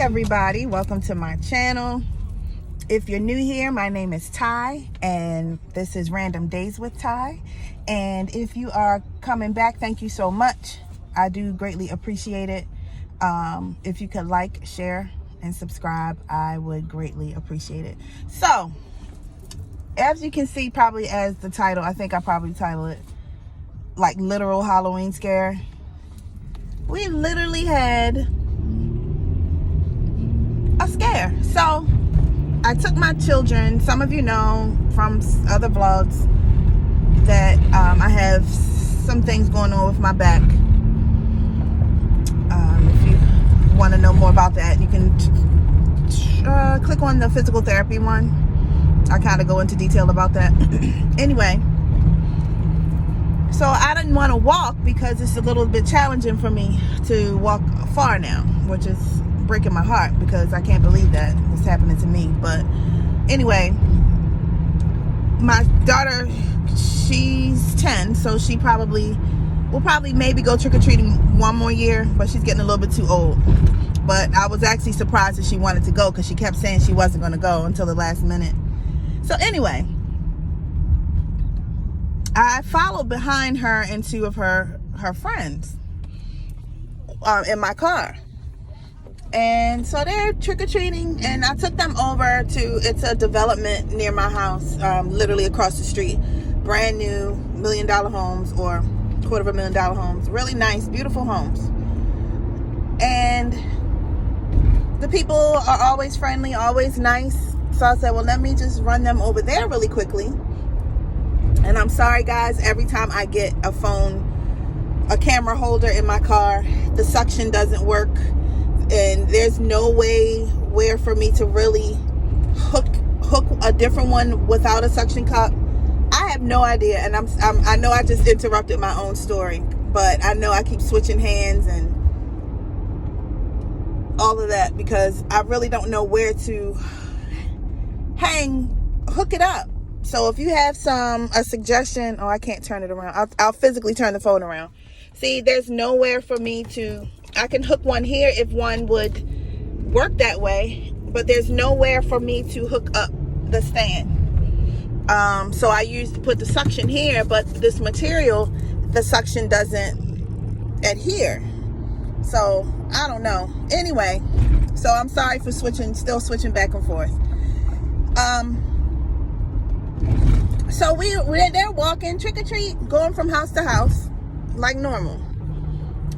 everybody, welcome to my channel. If you're new here, my name is Ty and this is Random Days with Ty. And if you are coming back, thank you so much. I do greatly appreciate it. If you could like, share, and subscribe, I would greatly appreciate it. So, as you can see, probably as the title, I think I probably title it like literal Halloween scare. We literally had a scare. So I took my children. Some of you know from other vlogs that I have some things going on with my back. If you want to know more about that, you can click on the physical therapy one. I kind of go into detail about that. Anyway, so I didn't want to walk because it's a little bit challenging for me to walk far now, which is breaking my heart because I can't believe that it's happening to me. But anyway, my daughter, she's 10, so she will probably maybe go trick-or-treating one more year, but she's getting a little bit too old. But I was actually surprised that she wanted to go because she kept saying she wasn't going to go until the last minute. So anyway, I followed behind her and two of her friends in my car. And so they're trick-or-treating, and I took them over to, it's a development near my house, literally across the street. Brand new $1 million homes or $250,000 homes. Really nice, beautiful homes. And the people are always friendly, always nice. So I said, well, let me just run them over there really quickly. And I'm sorry, guys, every time I get a camera holder in my car, the suction doesn't work. And there's no way where for me to really hook a different one without a suction cup. I have no idea, and I know I just interrupted my own story, but I know I keep switching hands and all of that because I really don't know where to hook it up. So if you have a suggestion, I can't turn it around. I'll physically turn the phone around. See, there's nowhere for me to. I can hook one here if one would work that way, but there's nowhere for me to hook up the stand. So I used to put the suction here, but this material, the suction doesn't adhere. So I don't know. Anyway, so I'm sorry for still switching back and forth. So they're walking trick or treat, going from house to house like normal,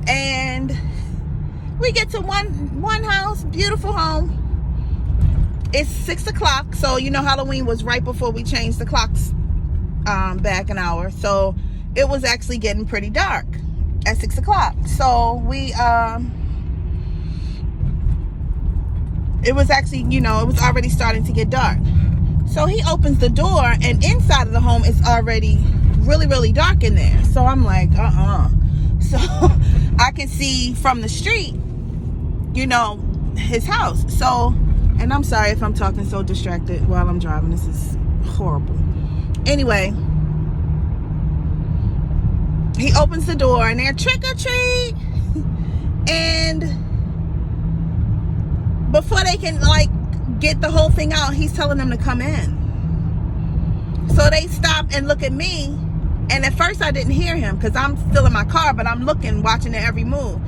and we get to one house, beautiful home. It's 6 o'clock, so you know Halloween was right before we changed the clocks back an hour, so it was actually getting pretty dark at 6 o'clock. So it was actually, it was already starting to get dark. So he opens the door, and inside of the home is already really, really dark in there. So I'm like, So I can see from the street, his house. So, and I'm sorry if I'm talking so distracted while I'm driving. This is horrible. Anyway, he opens the door, and they're trick or treat. And before they can get the whole thing out, he's telling them to come in. So they stop and look at me, and at first I didn't hear him because I'm still in my car, but I'm watching their every move.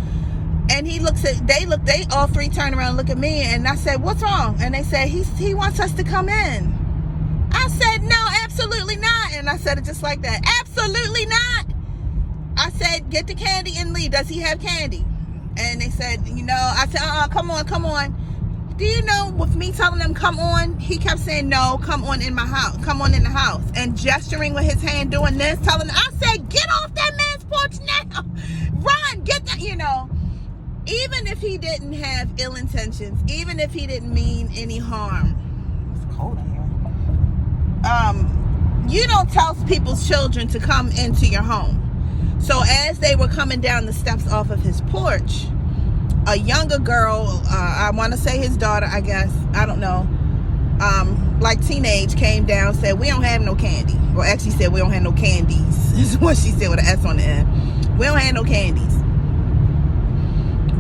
And they all three turn around and look at me, and I said, what's wrong? And they said, he wants us to come in. I said, no, absolutely not. And I said it just like that, absolutely not. I said, get the candy and leave. Does he have candy? And they said, I said, come on. Do you know, with me telling them come on, he kept saying, no, come on in my house, come on in the house, and gesturing with his hand, doing this, telling them. I said, get off that man's porch now, run, get that, even if he didn't have ill intentions, even if he didn't mean any harm. It's cold in here. You don't tell people's children to come into your home. So as they were coming down the steps off of his porch, a younger girl, I want to say his daughter, I guess, I don't know, teenage, came down, said, we don't have no candy. Or actually said, we don't have no candies, is what she said with an S on the end. We don't have no candies.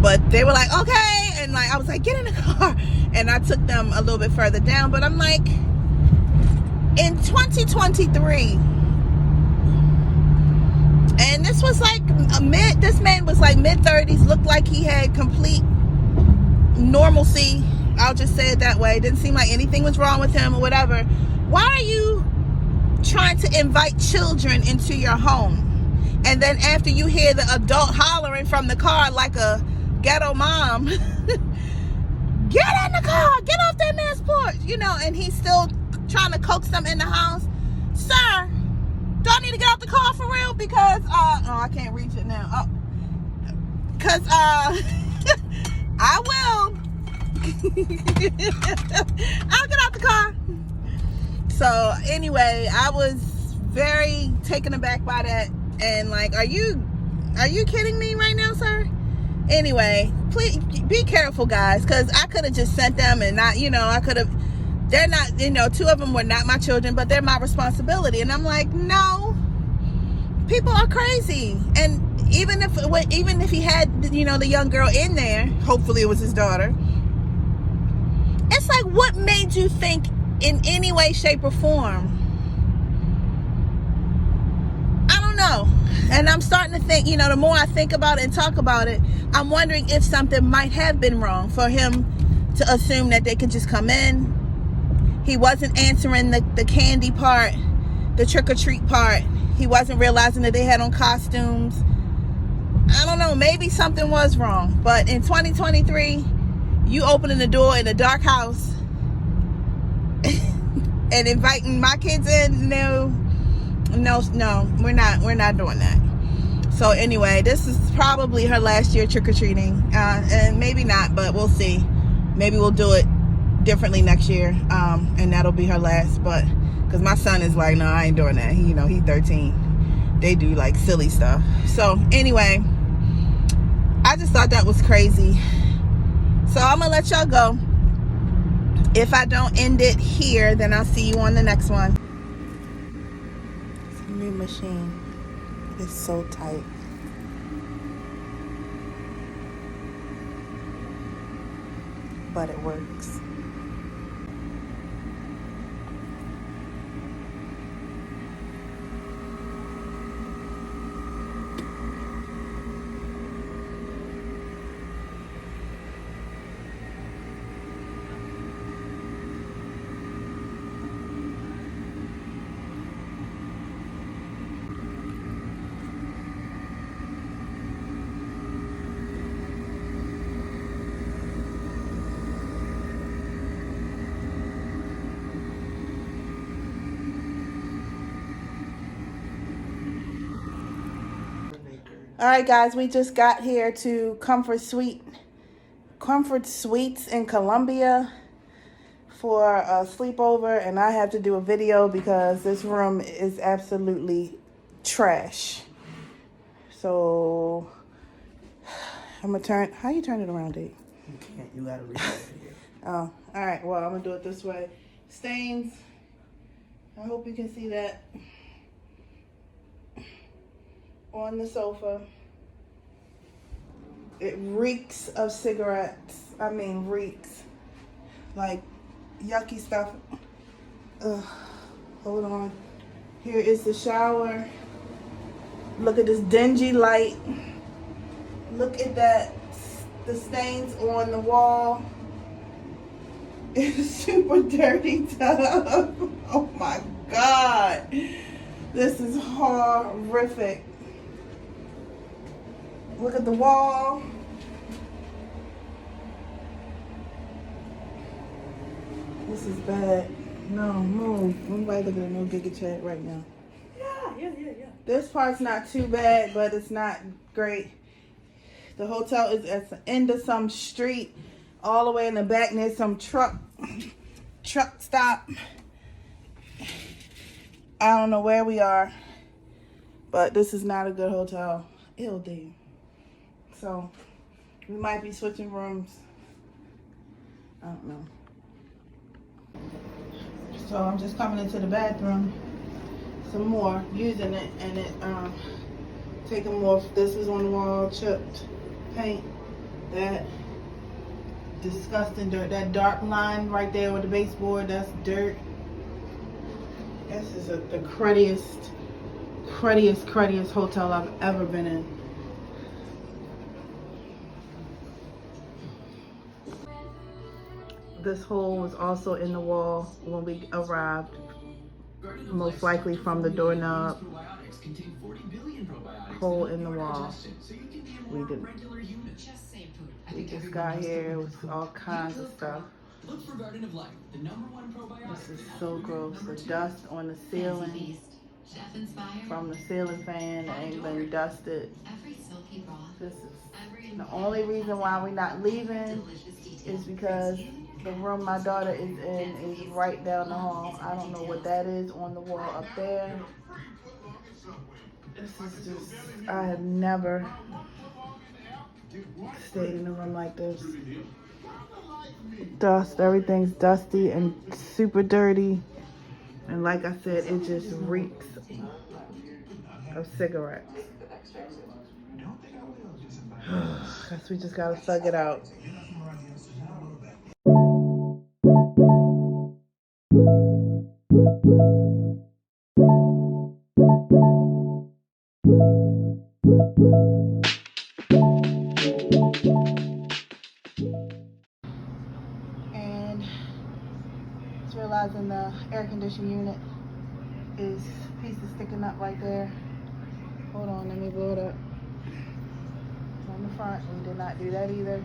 But they were like, okay, And like, I was like, get in the car. And I took them a little bit further down. But I'm like, in 2023, and this was like this man was like mid-30s, looked like he had complete normalcy. I'll just say it that way. Didn't seem like anything was wrong with him or whatever. Why are you trying to invite children into your home? And then after you hear the adult hollering from the car like a ghetto mom, get in the car, get off that man's porch, you know, and he's still trying to coax them in the house. Sir, do I need to get out the car for real? Because oh, I can't reach it now. Oh, because I will. I'll get out the car. So anyway, I was very taken aback by that, and like, are you kidding me right now, sir? Anyway, please be careful, guys, because I could have just sent them and not, you know, I could have. They're not, you know, 2 of them were not my children, but they're my responsibility. And I'm like, no, people are crazy. And even if he had, you know, the young girl in there, hopefully it was his daughter. It's like, what made you think in any way, shape, or form? I don't know. And I'm starting to think, you know, the more I think about it and talk about it, I'm wondering if something might have been wrong for him to assume that they could just come in. He wasn't answering the candy part, the trick-or-treat part. He wasn't realizing that they had on costumes. I don't know, maybe something was wrong. But in 2023, you opening the door in a dark house and inviting my kids in, no, we're not doing that. So anyway, this is probably her last year trick-or-treating, and maybe not, but we'll see. Maybe we'll do it differently next year, and that'll be her last. But because my son is like, no, I ain't doing that. He, you know, he's 13. They do like silly stuff. So anyway, I just thought that was crazy. So I'm gonna let y'all go. If I don't end it here, then I'll see you on the next one. It's a new machine. It's so tight. But it works. All right, guys, we just got here to Comfort Suites in Columbia for a sleepover, and I have to do a video because this room is absolutely trash. So I'm gonna turn. How you turn it around, Dave? You can't. You gotta reach over here. Oh, all right. Well, I'm gonna do it this way. Stains. I hope you can see that. On the sofa. It reeks of cigarettes. I mean, reeks. Like yucky stuff. Ugh. Hold on. Here is the shower. Look at this dingy light. Look at that. The stains on the wall. It's a super dirty tub. Oh my God. This is horrific. Look at the wall. This is bad. No, move. Nobody looking at no Giga Chat right now. Yeah. This part's not too bad, but it's not great. The hotel is at the end of some street, all the way in the back near some truck stop. I don't know where we are, but this is not a good hotel. Ew, damn. So we might be switching rooms. I don't know. So I'm just coming into the bathroom some more, using it, and it taking more. This is on the wall, chipped paint. That Disgusting dirt. That dark line right there with the baseboard, that's dirt. This is the cruddiest hotel I've ever been in. This hole was also in the wall when we arrived, most likely from the doorknob. Hole in the wall. We just got here. It was all kinds of stuff. This is so gross. The dust on the ceiling from the ceiling fan ain't been dusted. This is the only reason why we're not leaving is because the room my daughter is in is right down the hall. I don't know what that is on the wall up there. This is just, I have never stayed in a room like this. Dust, everything's dusty and super dirty. And like I said, it just reeks of cigarettes. Guess we just gotta thug it out. And just realizing the air conditioning unit is pieces sticking up right there. Hold on, let me blow it up. On the front, we did not do that either.